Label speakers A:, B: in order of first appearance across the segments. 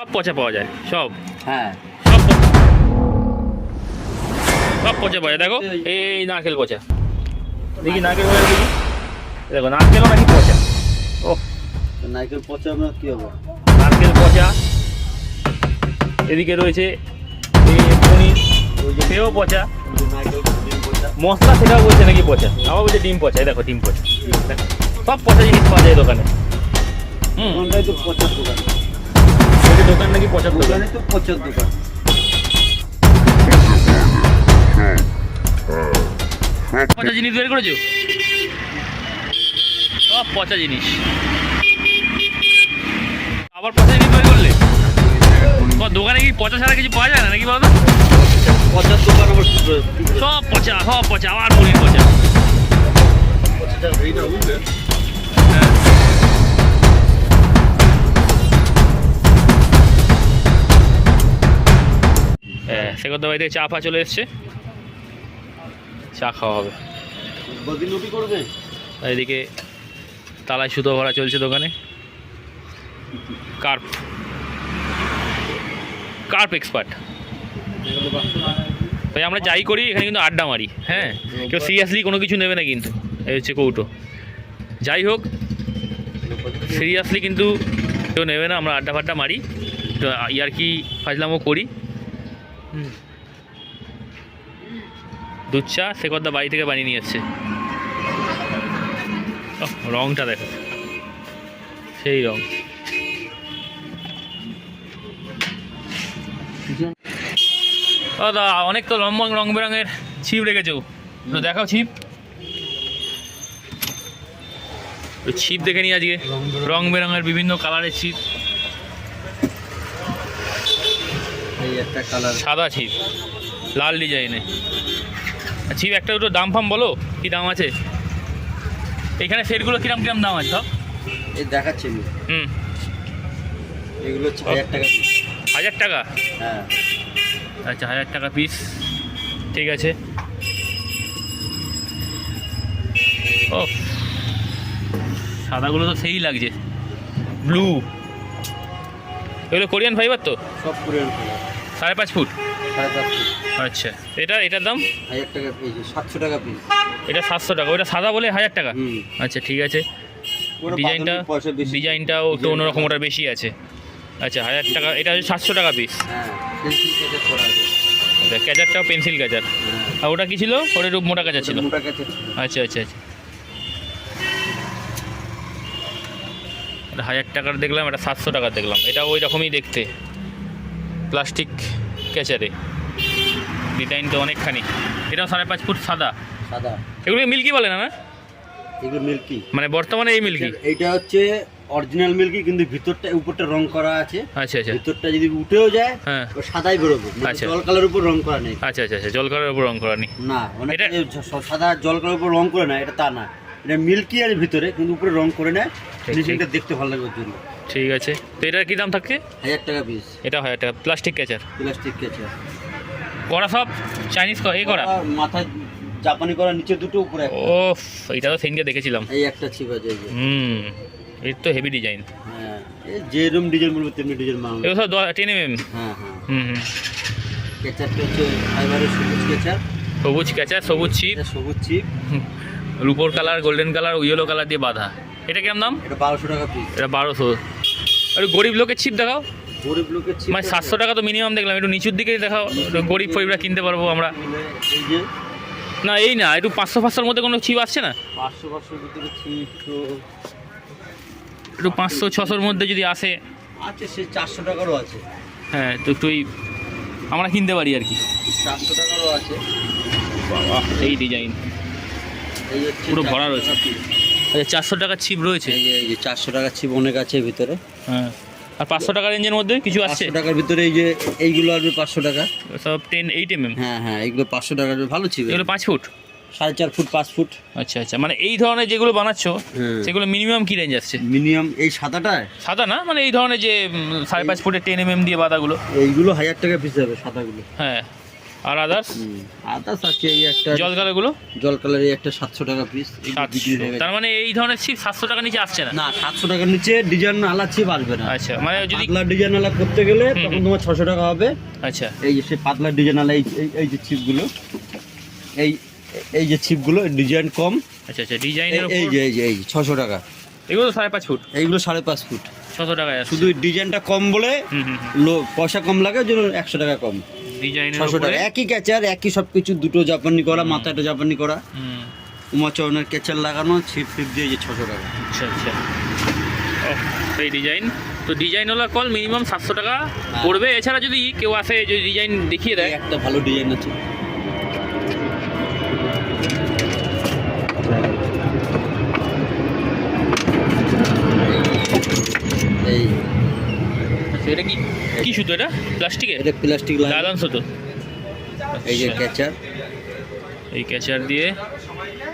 A: সব পচা পাওয়া যায় সব।
B: হ্যাঁ
A: সব সব পচা পাওয়া যায়। দেখো এই নারকেল পচা, দেখি নারকেল পচা দেখি, দেখো নারকেলও নাকি পচা। ও
B: নারকেল পচা আপনার কি হবে?
A: নারকেল পচা, এদিকে রয়েছে এই পনির, সেও পচা,
B: নারকেল ডিম পচা,
A: মশলা সেটাও বলছে নাকি পচা, আবার বলছে ডিম পচা। দেখো ডিম পচা, দেখো সব পচা জিনিস পাওয়া যায় দোকানে।
B: কোনটাই তো পচার দোকান,
A: ওই দোকান নাকি পচার দোকান।
B: দোকানে তো পচার দোকান।
A: পচা জিনিস বের করেছো, সব পচা জিনিস, আবার পচা জিনিস বের করলে। দোকানে কি পচা ছাড়া কিছু পাওয়া যায় না নাকি বলো?
B: পচার দোকান আবার
A: সব পচা, সব পচা, আবার পনির পচা। হ্যাঁ, সেকদ্দা বাড়ি থেকে চা ফা চলে এসছে, চা খাওয়া হবে।
B: বদিনুটি করবে।
A: আর এদিকে তালায় সুতো ভরা চলছে দোকানে। Carp, carp expert. তাই আমরা যাই করি এখানে কিন্তু আড্ডা মারি। হ্যাঁ, কেউ সিরিয়াসলি কোনো কিছু নেবে না কিন্তু। এই হচ্ছে কৌটো। যাই হোক, সিরিয়াসলি কিন্তু কেউ নেবে না, আমরা আড্ডা ফাড্ডা মারি, ইয়ার কি ফাজলামও করি। দুধ চা সেকদ্দা বাড়ি থেকে বানিয়ে নিয়ে এসছে। রংটা দেখো, সেই রং। দাদা অনেক তো লম্বা রং বেরঙের ছিপ রেখেছো, দেখাও ছিপ। ছিপ দেখে নিই আজকে, রং বেরঙের বিভিন্ন কালারের ছিপ।
B: এই একটা কালার
A: সাদা ছিপ, লাল ডিজাইনে ছিপ। একটা দুটো দাম ফাম বলো, কি দাম আছে এখানে? সেটগুলো কিরম কিরম দাম আছে সব?
B: এই দেখাচ্ছি আমি। এগুলো হচ্ছে 1000 টাকা পিস।
A: 1000 টাকা?
B: হ্যাঁ
A: আচ্ছা, 1000 টাকা পিস, ঠিক আছে। ও সাদাগুলো তো সেই লাগছে, ব্লু। এগুলো কোরিয়ান ফাইবার তো?
B: সব কোরিয়ান কালার।
A: 5.5 ফুট?
B: 5.5 ফুট।
A: আচ্ছা, এটার দাম?
B: 1000 টাকা পিস, 700 টাকা পিস।
A: এটা 700 টাকা, ওটা সাদা বলে 1000 টাকা? আচ্ছা ঠিক আছে। ডিজাইনটাও একটু অন্যরকম, ওটা বেশি আছে। আচ্ছা 1000 টাকা, এটা হচ্ছে 700 টাকা পিস।
B: হ্যাঁ পেন্সিল ক্যাচার করা আছে।
A: আচ্ছা, ক্যাচারটাও পেন্সিল ক্যাচার। আর ওটা কি ছিল? ওটা একটু মোটা ক্যাচার ছিল।
B: মোটা ক্যাচার।
A: আচ্ছা আচ্ছা আচ্ছা। 1000 টাকার দেখলাম, এটা 700 টাকার দেখলাম। এটা ওই রকমই দেখতে, প্লাস্টিক ক্যাচারে, ডিজাইন তো অনেকখানি। এটাও 5.5 ফুট, সাদা।
B: সাদা।
A: এগুলো মিল্কি বলে না? না
B: এগুলো মিল্কি,
A: মানে বর্তমানে এই মিল্কি।
B: এইটা হচ্ছে অরিজিনাল মিল্কি, কিন্তু ভিতরটা উপরটা রং করা আছে।
A: আচ্ছা আচ্ছা।
B: ভিতরটা যদি উঠেও যায়
A: হ্যাঁ,
B: ও সাদাই বেরোবে,
A: আচ্ছা।
B: জল কালার উপর রং করা নেই।
A: আচ্ছা আচ্ছা আচ্ছা, জল কালারের উপর রং করা নেই
B: না, মানে
A: এটা
B: সাদা জল কালার উপর রং করে না, এটা তা না। এটা মিল্কি আর ভিতরে কিন্তু উপরে রং করে নেয়, ফিনিশিংটা দেখতে ভালো লাগে ওর জন্য।
A: ঠিক আছে। তো এটার কি দাম থাকছে?
B: 1000 টাকা পিস।
A: এটা 1000 টাকা, প্লাস্টিক ক্যাচার।
B: প্লাস্টিক ক্যাচার
A: করা সব চাইনিজ করা,
B: মাথায় জাপানি করা, নিচে দুটো, উপরে একটা।
A: ও এটা তো সেদিনকে দেখেছিলাম।
B: এই একটা ছিপ আছে এই যে।
A: এর তো হেভি ডিজাইন।
B: হ্যাঁ, এই যেরকম ডিজাইন বলবো তেমনি ডিজাইন বানাবো।
A: এগুলো সব 10 mm।
B: হ্যাঁ হ্যাঁ।
A: হুম।
B: ক্যাচারটা হচ্ছে ফাইবারের সবুজ ক্যাচার।
A: সবুজ ক্যাচার, সবুজ ছিপ,
B: এটা সবুজ ছিপ,
A: রুপোর colour, golden colour, yellow colour দিয়ে বাঁধা। এটা কেমন দাম?
B: এটা 1200 টাকা পিস।
A: এটা 1200। আর গরিব লোকের ছিপ দেখাও।
B: গরিব লোকের ছিপ
A: মানে 700 টাকা তো মিনিমাম দেখলাম, একটু নিচুর দিকে দেখাও, গরিব ফরিবরা কিনতে পারবো আমরা।
B: এই যে
A: না এই না, একটু 500-500-র মধ্যে কোনো ছিপ আসছে না?
B: 500 ভিতরে ছিপ তো
A: একটু 500-600-র মধ্যে যদি আসে।
B: আছে, সে 400 টাকারও আছে।
A: হ্যাঁ, তো একটু আমরা কিনতে পারি আর কি।
B: 400 টাকারও আছে।
A: বাবা, এই ডিজাইন
B: এই হচ্ছে
A: পুরো ভরা রয়েছে। আচ্ছা, 400 টাকার ছিপ রয়েছে।
B: এই যে 400 টাকার ছিপ অনেক আছে ভিতরে।
A: হ্যাঁ, আর 500 টাকা রেঞ্জের মধ্যে কিছু আসছে?
B: 500 টাকার ভিতরে এই যে এইগুলো আসবে 500 টাকা।
A: সব 8 mm?
B: হ্যাঁ হ্যাঁ, এইগুলো 500 টাকার ভালো ছিপ।
A: এগুলো 5 ফুট?
B: 4.5 foot, 5 foot.
A: আচ্ছা আচ্ছা, মানে এই ধরনের যেগুলো বানাচ্ছ সেগুলো মিনিমাম কি রেঞ্জ আসছে?
B: মিনিমাম এই সাদাটায়?
A: সাদা না, মানে এই ধরনের যে 5.5 ফুটের 10 mm দিয়ে বাঁধাগুলো,
B: এইগুলো 1000 টাকা পিস যাবে সাদাগুলো।
A: হ্যাঁ আর আদার্স
B: আদার্স আছে এই একটা
A: জল কালারগুলো
B: জল কালারের একটা 700 টাকা পিস।
A: 700। তার মানে এই ধরনের ছিপ 700 টাকা নিচে আসছে না?
B: না, 700 টাকার নিচে ডিজাইন আলা ছিপ আসবে না।
A: আচ্ছা, মানে যদি
B: পাতলা ডিজাইন আলা করতে গেলে তখন তোমার 600 টাকা হবে।
A: আচ্ছা,
B: এই যে সেই পাতলা ডিজাইন আলা এই যে ছিপগুলো, এই যে ছিপগুলো ডিজাইন কম।
A: আচ্ছা আচ্ছা, ডিজাইনের
B: এই
A: উপর
B: যে 600 টাকা।
A: এগুলো 5.5 ফুট,
B: এইগুলো 5.5 ফুট,
A: 600 টাকায় আসছে।
B: শুধু ডিজাইনটা কম বলে পয়সা কম লাগে, ওই জন্য 100 টাকা কম।
A: ডিজাইনের
B: 600
A: উপরে
B: টাকা, একই ক্যাচার, একই সব কিছু, দুটো জাপানি করা, মাথাটা জাপানি করা, উমাচরণের ক্যাচার লাগানো, ছিপ দিয়ে যে 600 টাকা।
A: আচ্ছা আচ্ছা, ও সেই ডিজাইন তো ডিজাইনওয়ালা কল মিনিমাম 700 টাকা পড়বে। এছাড়া যদি কেউ আসে যদি ডিজাইন দেখিয়ে দেয়,
B: এই একটা ভালো ডিজাইন আছে, এই
A: আচ্ছা, এটা কি কি সুতো? এটা প্লাস্টিকের?
B: এটা প্লাস্টিক
A: লালন সুতো।
B: এই যে
A: আচ্ছা,
B: ক্যাচার,
A: এই ক্যাচার দিয়ে,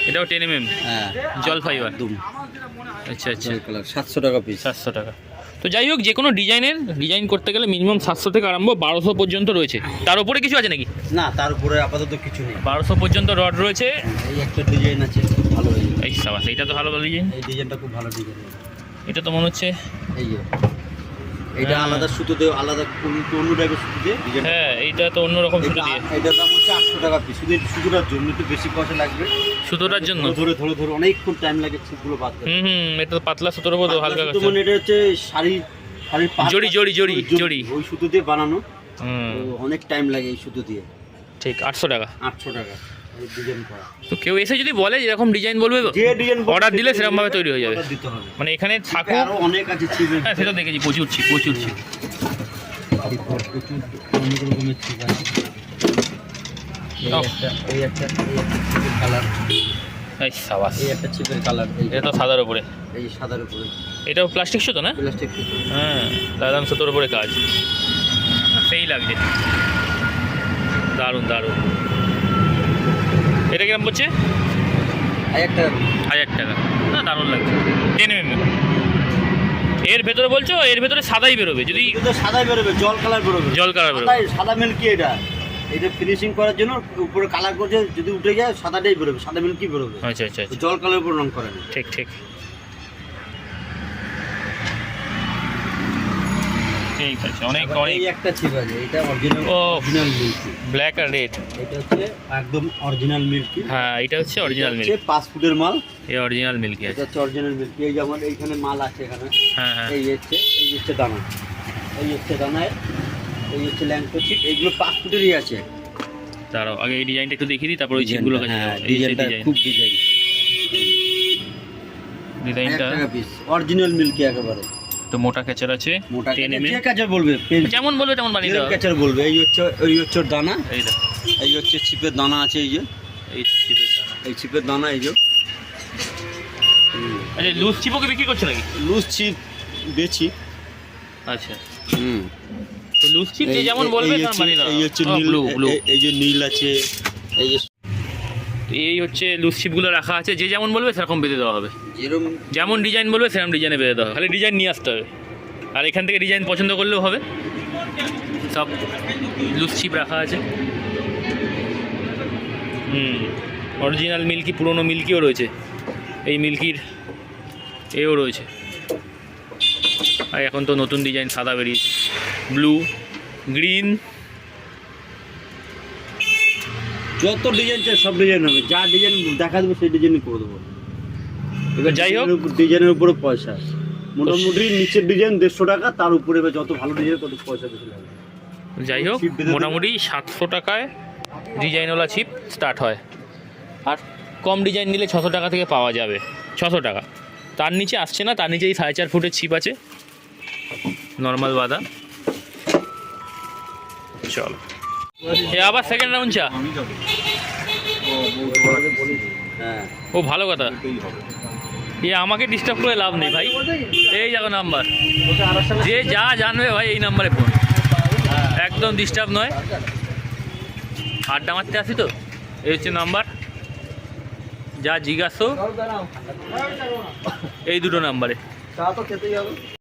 A: এটাও 10 mm
B: হ্যাঁ
A: জল ফাইবার।
B: একদম
A: আচ্ছা আচ্ছা,
B: জল কালার, 700 টাকা পিস।
A: 700 টাকা। তো যাই হোক, যে কোনো ডিজাইন করতে গেলে মিনিমাম 700 থেকে আরম্ভ 1200 পর্যন্ত রয়েছে। তার উপরে কিছু আছে নাকি?
B: না, তার উপরে আপাতত কিছু নেই,
A: 1200 পর্যন্ত রড রয়েছে।
B: এই একটা ডিজাইন আছে খুব ভালো,
A: এই সাবাস, এইটা তো ভালো ডিজাইন।
B: এই ডিজাইনটা খুব ভালো ডিজাইন।
A: এটা তো মনে হচ্ছে,
B: এই যে এটা
A: হ্যাঁ।
B: আলাদা সুতো দিয়ে, আলাদা অন্য টাইপের সুতো দিয়ে ডিজাইন।
A: হ্যাঁ, এইটা তো অন্যরকম সুতো দিয়ে।
B: এটার দাম হচ্ছে 800 টাকা পিস। শুধু এই সুতোটার জন্য একটু বেশি পয়সা লাগবে,
A: সুতোটার জন্য
B: ধরে ধরে ধরে অনেকক্ষণ টাইম লাগে ছিপগুলো বাঁধতে।
A: এটা তো পাতলা সুতোর উপর তো হালকা
B: সুতো মানে এটা হচ্ছে শাড়ির পাড়,
A: জড়ি
B: ওই সুতো দিয়ে বানানো,
A: হুম,
B: তো অনেক টাইম লাগে এই সুতো দিয়ে।
A: ঠিক 800 টাকা।
B: 800 টাকা এই ডিজাইন করা।
A: তো কেউ এসে যদি বলে যেরকম ডিজাইন বলবে,
B: যে ডিজাইন
A: অর্ডার দিলে সেরকম ভাবে তৈরি হয়ে যাবে।
B: অর্ডার দিতে হবে।
A: মানে এখানে থাকো,
B: আরো অনেক আছে ছিপের,
A: হ্যাঁ সেটা দেখেছি, প্রচুর ছিপ।
B: প্রচুর অনেক রকমের ছিপ আছে। এই একটা ছিপের কালার,
A: এই সাবাস,
B: এই একটা ছিপের কালার,
A: এটা তো সাদার উপরে,
B: এই সাদার উপরে
A: এটাও প্লাস্টিক সুতো না?
B: প্লাস্টিক সুতো।
A: হ্যাঁ, লালন সুতোর উপরে কাজ, সেই লাগছে, দারুণ দারুণ। এটা কিরম পড়ছে?
B: এই একটা
A: 1000 টাকা। না, দারুণ লাগছে, 10 mm। এর ভেতরে বলছো, এর ভেতরে সাদাই বেরোবে? যদি
B: এটা সাদাই বেরোবে, জল কালার বেরোবে,
A: জল কালার বেরোবে।
B: সাদা মিল্কি। এটা ফিনিশিং করার জন্য উপরে কালার করছে, যদি উঠে যায় সাদাটাই বেরোবে, সাদা মিল্কি বেরোবে।
A: আচ্ছা আচ্ছা আচ্ছা,
B: জল কালার উপর রং করে না।
A: ঠিক ঠিক ঠিক আছে। অনেক
B: এই একটা ছিপ আছে, এটা অরিজিনাল,
A: ও
B: মিল্কি।
A: ব্ল্যাক আর রেড,
B: এটা হচ্ছে একদম অরিজিনাল মিল্কি।
A: হ্যাঁ এটা হচ্ছে অরিজিনাল মিল্ক,
B: 5 ফুটের মাল,
A: এই অরিজিনাল মিল্কি
B: এটা
A: আছে।
B: হচ্ছে অরিজিনাল মিল্কি। এই যেমন এইখানে মাল আছে, এখানে
A: হ্যাঁ হ্যাঁ,
B: এই হচ্ছে দানা, এই হচ্ছে দানায়, এই হচ্ছে ল্যাংটো ছিপ। এইগুলো 5 ফুটেরই আছে।
A: দাঁড়াও আগে এই ডিজাইনটা একটু দেখিয়ে দিই, তারপর ওই ছিপগুলো কাছে
B: হ্যাঁ,
A: যাবো। এই
B: ডিজাইনটা
A: ডিজাইন,
B: খুব ডিজাইন,
A: ডিজাইনটা
B: 1 টাকা পিস, অরিজিনাল মিল্কি একেবারে।
A: তো মোটা ক্যাচার আছে,
B: মোটা
A: 10 mm,
B: যে কাছে বলবে,
A: যেমন বলবে তেমন বানিয়ে দেওয়া হবে।
B: ক্যাচার বলবে। এই হচ্ছে ওর দানা,
A: এইটা,
B: এই হচ্ছে ছিপের দানা আছে, এই যে
A: এই ছিপের দানা।
B: এই ছিপের দানা, এই যে
A: আচ্ছা, লুজ ছিপও বিক্রি করছে নাকি?
B: লুজ ছিপ বেচি।
A: আচ্ছা, তো লুজ ছিপ যে যেমন বলবে
B: এই
A: তেমন
B: হচ্ছে,
A: বানিয়ে দেওয়া
B: এই
A: হবে।
B: হচ্ছে
A: ও,
B: নীল,
A: ব্লু ব্লু।
B: এই যে নীল আছে, এই যে
A: তো এই হচ্ছে লুজ ছিপগুলো রাখা আছে, যে যেমন বলবে সেরকম বেঁধে দেওয়া হবে।
B: এরকম
A: যেমন ডিজাইন বলবে সেরকম ডিজাইনে বেঁধে দেওয়া হবে, খালি ডিজাইন নিয়ে আসতে হবে। আর এখান থেকে ডিজাইন পছন্দ করলেও হবে। সব লুজ ছিপ রাখা আছে। অরিজিনাল মিল্কি, পুরনো মিল্কিও রয়েছে, এই মিল্কির এও রয়েছে। আর এখন তো নতুন ডিজাইন সাদা বেরিয়েছে, ব্লু, গ্রিন,
B: যত ডিজাইন চাই সব ডিজাইন হবে, যা ডিজাইন দেখা দেবো সেই ডিজাইনই করে দেবো। এবার
A: যাই হোক,
B: ডিজাইনের উপরে পয়সা, মোটামুটি নিচের ডিজাইন 150 টাকা, তার উপরে এবার যত ভালো ডিজাইন তত পয়সা বেশি লাগে।
A: যাই হোক,
B: ছিপ বেঁধে
A: মোটামুটি 700 টাকায় ডিজাইনওয়ালা ছিপ স্টার্ট হয়। আর কম ডিজাইন নিলে 600 টাকা থেকে পাওয়া যাবে, 600 টাকা। তার নিচে আসছে না, তার নিচে এই 4.5 ফুটের ছিপ আছে নর্মাল বাঁধা। চলো, এ আবার সেকেন্ড রাউন্ড চা।
B: হ্যাঁ,
A: ও ভালো কথা, এ আমাকে ডিস্টার্ব করে লাভ নেই ভাই। এই যাবো নাম্বার, যে যা জানবে ভাই এই নাম্বারে ফোন, একদম ডিস্টার্ব নয়। আড্ডা মারতে আসি তো, এই হচ্ছে নাম্বার, যা জিজ্ঞাসা এই দুটো নাম্বারে।
B: চা তো খেতেই হবে।